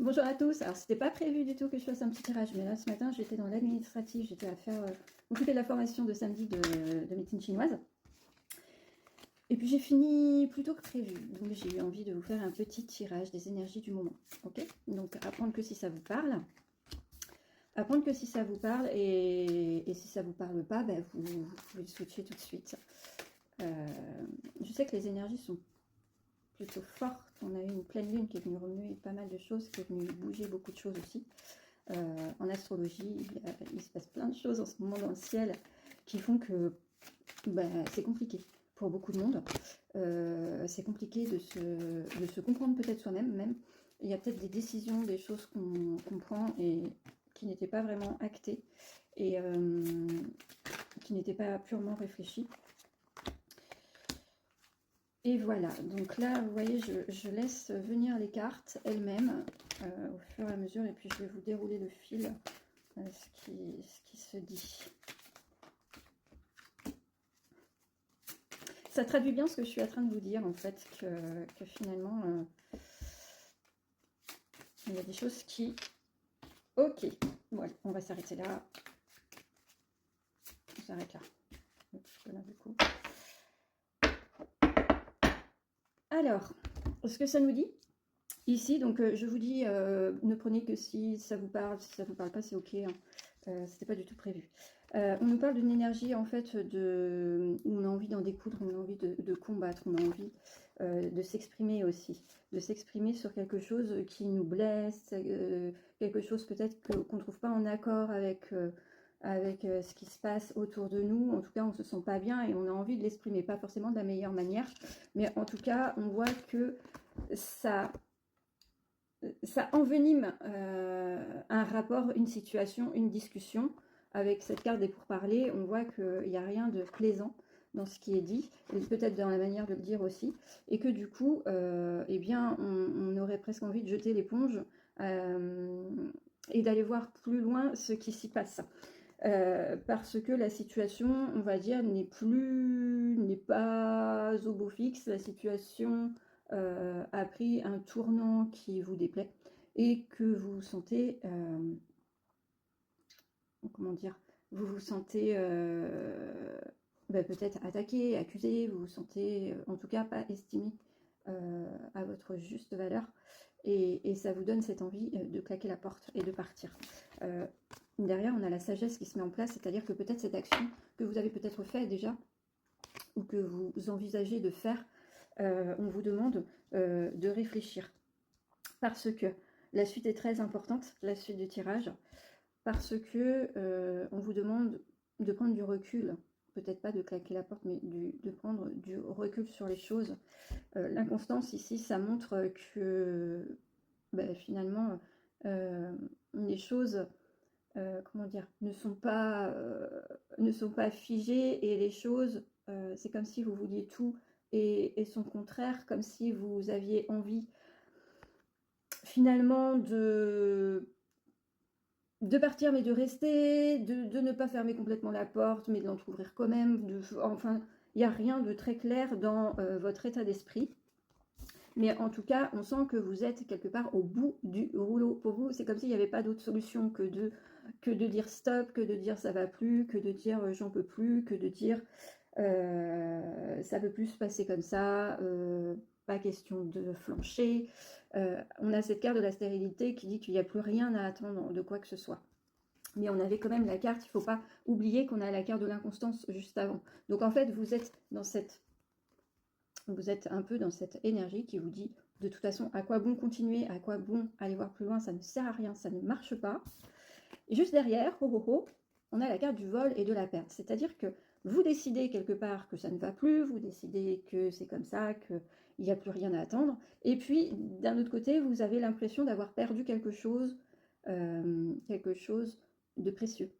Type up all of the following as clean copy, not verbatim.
Bonjour à tous. Alors, c'était pas prévu du tout que je fasse un petit tirage, mais là, ce matin, j'étais dans l'administratif, j'étais à faire m'occuper de la formation de samedi de médecine chinoise. Et puis, j'ai fini plus tôt que prévu. Donc, j'ai eu envie de vous faire un petit tirage des énergies du moment. Ok? Donc, apprendre que si ça vous parle. Apprendre que si ça vous parle, et si ça vous parle pas, ben, vous pouvez switcher tout de suite. Je sais que les énergies sont plutôt forte. On a eu une pleine lune qui est venue remuer pas mal de choses, qui est venue bouger beaucoup de choses aussi. En astrologie, il se passe plein de choses en ce moment dans le ciel qui font que c'est compliqué pour beaucoup de monde. C'est compliqué de se comprendre peut-être soi-même même. Il y a peut-être des décisions, des choses qu'on prend et qui n'étaient pas vraiment actées et qui n'étaient pas purement réfléchies. Et voilà, donc là, vous voyez, je laisse venir les cartes elles-mêmes au fur et à mesure, et puis je vais vous dérouler le fil, ce qui se dit. Ça traduit bien ce que je suis en train de vous dire, en fait, que finalement, il y a des choses qui... Ok, voilà, on va s'arrêter là. On s'arrête là. Là, du coup. Alors, ce que ça nous dit ici, donc je vous dis, ne prenez que si ça vous parle, si ça vous parle pas, c'est ok, hein. C'était pas du tout prévu. On nous parle d'une énergie en fait où on a envie d'en découdre, on a envie de combattre, on a envie de s'exprimer aussi, de s'exprimer sur quelque chose qui nous blesse, quelque chose peut-être qu'on ne trouve pas en accord avec ce qui se passe autour de nous. En tout cas, on se sent pas bien et on a envie de l'exprimer, pas forcément de la meilleure manière, mais en tout cas, on voit que ça envenime un rapport, une situation, une discussion. Avec cette carte des pourparlers, on voit qu'il n'y a rien de plaisant dans ce qui est dit, et peut-être dans la manière de le dire aussi, et que du coup, eh bien, on aurait presque envie de jeter l'éponge et d'aller voir plus loin ce qui s'y passe. Parce que la situation, on va dire, n'est pas au beau fixe, la situation a pris un tournant qui vous déplaît et que vous vous sentez, comment dire, vous vous sentez peut-être attaqué, accusé, vous vous sentez en tout cas pas estimé à votre juste valeur et ça vous donne cette envie de claquer la porte et de partir. Derrière, on a la sagesse qui se met en place, c'est-à-dire que peut-être cette action que vous avez peut-être fait déjà ou que vous envisagez de faire, on vous demande de réfléchir. Parce que la suite est très importante, la suite du tirage, parce que on vous demande de prendre du recul, peut-être pas de claquer la porte, mais de prendre du recul sur les choses. L'inconstance ici, ça montre que finalement, les choses... comment dire, ne sont pas figées et les choses, c'est comme si vous vouliez tout et son contraire, comme si vous aviez envie finalement de partir mais de rester, de ne pas fermer complètement la porte mais de l'entrouvrir quand même, enfin il n'y a rien de très clair dans votre état d'esprit. Mais en tout cas, on sent que vous êtes quelque part au bout du rouleau. Pour vous, c'est comme s'il n'y avait pas d'autre solution que de dire stop, que de dire ça va plus, que de dire j'en peux plus, que de dire ça peut plus se passer comme ça, pas question de flancher. On a cette carte de la stérilité qui dit qu'il n'y a plus rien à attendre de quoi que ce soit. Mais on avait quand même la carte, il ne faut pas oublier qu'on a la carte de l'inconstance juste avant. Donc en fait, vous êtes un peu dans cette énergie qui vous dit, de toute façon, à quoi bon continuer, à quoi bon aller voir plus loin, ça ne sert à rien, ça ne marche pas. Et juste derrière, on a la carte du vol et de la perte. C'est-à-dire que vous décidez quelque part que ça ne va plus, vous décidez que c'est comme ça, qu'il n'y a plus rien à attendre. Et puis, d'un autre côté, vous avez l'impression d'avoir perdu quelque chose de précieux.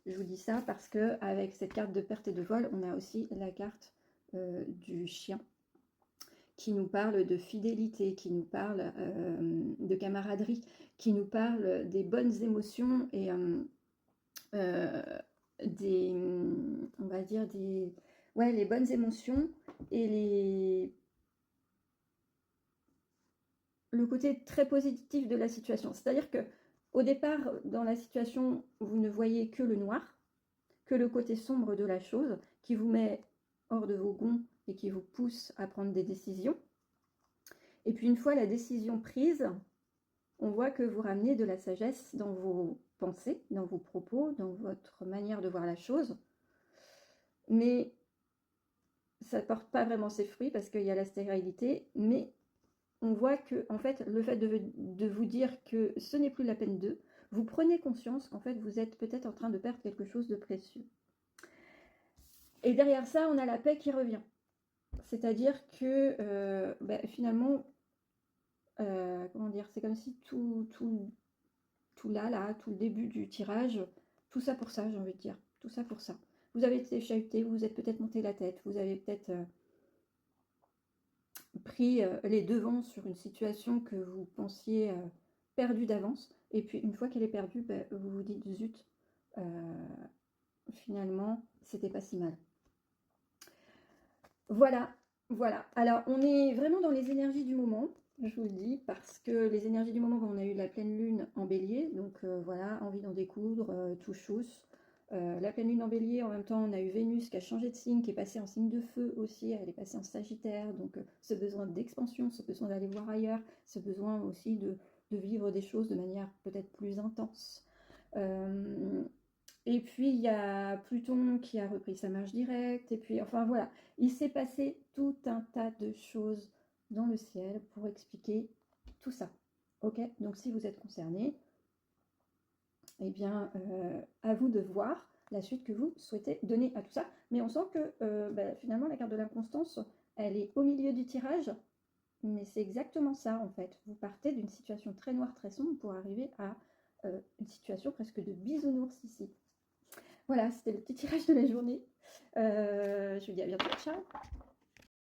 Je vous dis ça parce qu'avec cette carte de perte et de vol, on a aussi la carte du chien qui nous parle de fidélité, qui nous parle de camaraderie, qui nous parle des bonnes émotions et on va dire les bonnes émotions et le côté très positif de la situation. C'est-à-dire que au départ, dans la situation, vous ne voyez que le noir, que le côté sombre de la chose, qui vous met hors de vos gonds et qui vous pousse à prendre des décisions. Et puis une fois la décision prise, on voit que vous ramenez de la sagesse dans vos pensées, dans vos propos, dans votre manière de voir la chose. Mais ça ne porte pas vraiment ses fruits parce qu'il y a la stérilité, mais on voit que, en fait, le fait de vous dire que ce n'est plus la peine d'eux, vous prenez conscience qu'en fait, vous êtes peut-être en train de perdre quelque chose de précieux. Et derrière ça, on a la paix qui revient. C'est-à-dire que, finalement, comment dire, c'est comme si tout là, tout le début du tirage, tout ça pour ça, j'ai envie de dire. Tout ça pour ça. Vous avez été chahuté, vous vous êtes peut-être monté la tête, vous avez peut-être pris les devants sur une situation que vous pensiez perdue d'avance. Et puis une fois qu'elle est perdue, vous vous dites zut, finalement, c'était pas si mal. Voilà, voilà. Alors on est vraiment dans les énergies du moment, je vous le dis, parce que les énergies du moment, on a eu la pleine lune en bélier, donc voilà, envie d'en découdre, tout chousse. La pleine lune en bélier, en même temps, on a eu Vénus qui a changé de signe, qui est passée en signe de feu aussi, elle est passée en Sagittaire, donc ce besoin d'expansion, ce besoin d'aller voir ailleurs, ce besoin aussi de vivre des choses de manière peut-être plus intense. Et puis il y a Pluton qui a repris sa marche directe, et puis enfin voilà, il s'est passé tout un tas de choses dans le ciel pour expliquer tout ça. Ok, donc si vous êtes concerné, eh bien, à vous de voir la suite que vous souhaitez donner à tout ça. Mais on sent que finalement, la carte de l'inconstance, elle est au milieu du tirage. Mais c'est exactement ça, en fait. Vous partez d'une situation très noire, très sombre, pour arriver à une situation presque de bisounours ici. Voilà, c'était le petit tirage de la journée. Je vous dis à bientôt. Ciao!